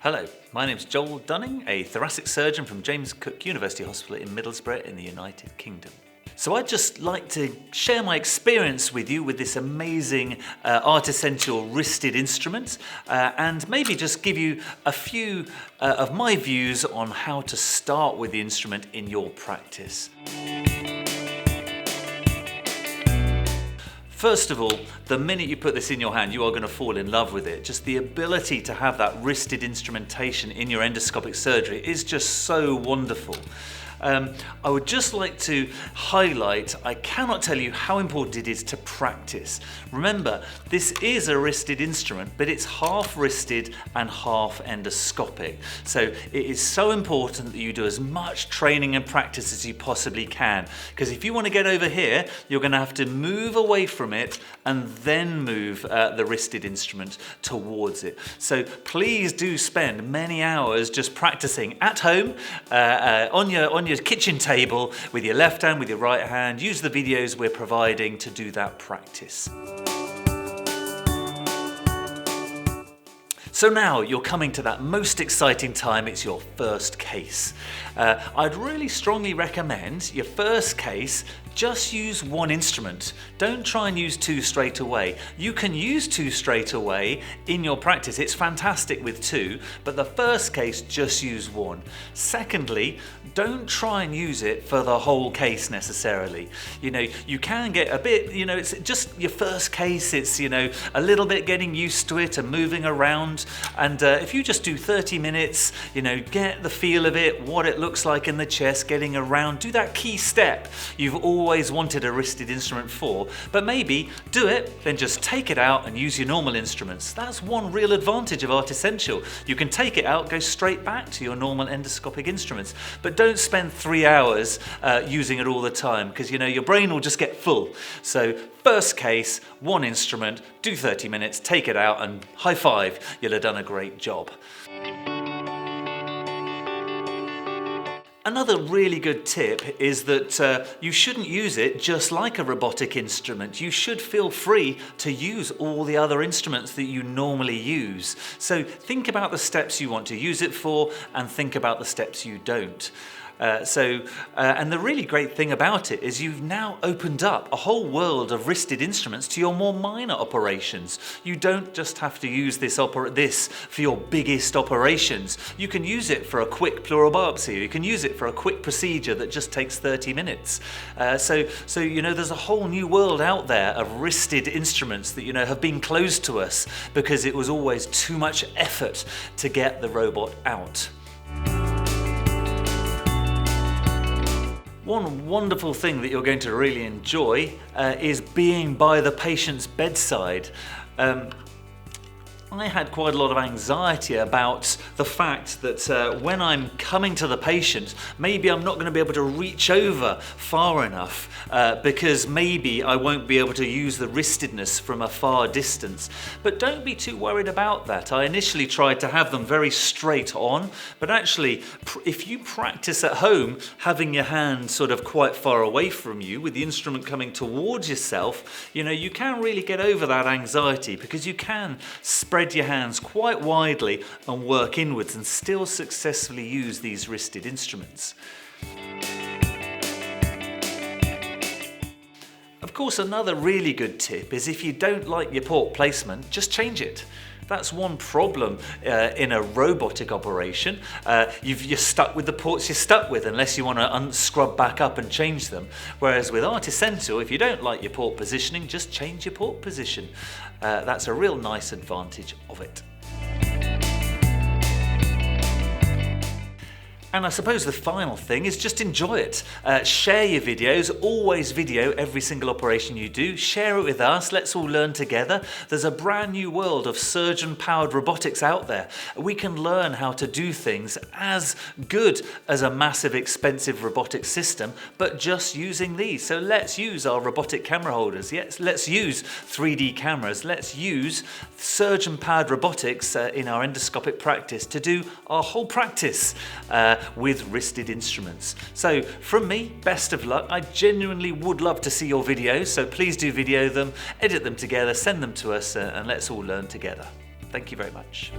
Hello, my name's Joel Dunning, a thoracic surgeon from James Cook University Hospital in Middlesbrough in the United Kingdom. So I'd just like to share my experience with you with this amazing ArtiSential wristed instrument and maybe just give you a few of my views on how to start with the instrument in your practice. First of all, the minute you put this in your hand, you are going to fall in love with it. Just the ability to have that wristed instrumentation in your endoscopic surgery is just so wonderful. I would just like to highlight, I cannot tell you how important it is to practice. Remember, this is a wristed instrument, but it's half wristed and half endoscopic. So it is so important that you do as much training and practice as you possibly can. Because if you want to get over here, you're going to have to move away from it and then move the wristed instrument towards it. So please do spend many hours just practicing at home on your kitchen table with your left hand, with your right hand. Use the videos we're providing to do that practice. So now you're coming to that most exciting time, it's your first case. I'd really strongly recommend your first case, just use one instrument. Don't try and use two straight away. You can use two straight away in your practice. It's fantastic with two, but the first case, just use one. Secondly, don't try and use it for the whole case necessarily. You know, you can get a bit, it's just your first case, it's, a little bit getting used to it and moving around. And if you just do 30 minutes, get the feel of it, what it looks like in the chest, getting around, do that key step you've always wanted a wristed instrument for, but maybe do it, then just take it out and use your normal instruments. That's one real advantage of ArtiSential. You can take it out, go straight back to your normal endoscopic instruments, but don't spend 3 hours using it all the time, because your brain will just get full. So first case, one instrument, do 30 minutes, take it out, and high five, you'll have done a great job. Another really good tip is that you shouldn't use it just like a robotic instrument. You should feel free to use all the other instruments that you normally use. So think about the steps you want to use it for and think about the steps you don't. And the really great thing about it is you've now opened up a whole world of wristed instruments to your more minor operations. You don't just have to use this for your biggest operations. You can use it for a quick pleural biopsy. You can use it for a quick procedure that just takes 30 minutes. So there's a whole new world out there of wristed instruments that have been closed to us because it was always too much effort to get the robot out. One wonderful thing that you're going to really enjoy is being by the patient's bedside. I had quite a lot of anxiety about the fact that when I'm coming to the patient, maybe I'm not going to be able to reach over far enough because maybe I won't be able to use the wristedness from a far distance. But don't be too worried about that. I initially tried to have them very straight on, but actually if you practice at home having your hand sort of quite far away from you with the instrument coming towards yourself, you can really get over that anxiety because you can spread your hands quite widely and work inwards and still successfully use these wristed instruments. Of course, another really good tip is if you don't like your port placement, just change it. That's one problem in a robotic operation. You're stuck with the ports you're stuck with unless you want to unscrub back up and change them. Whereas with ArtiSential, if you don't like your port positioning, just change your port position. That's a real nice advantage of it. And I suppose the final thing is just enjoy it. Share your videos, always video every single operation you do. Share it with us, let's all learn together. There's a brand new world of surgeon-powered robotics out there. We can learn how to do things as good as a massive expensive robotic system, but just using these. So let's use our robotic camera holders. Yes, let's use 3D cameras. Let's use surgeon-powered robotics in our endoscopic practice to do our whole practice with wristed instruments. So from me, best of luck. I genuinely would love to see your videos, so please do video them, edit them together, send them to us, and let's all learn together. Thank you very much.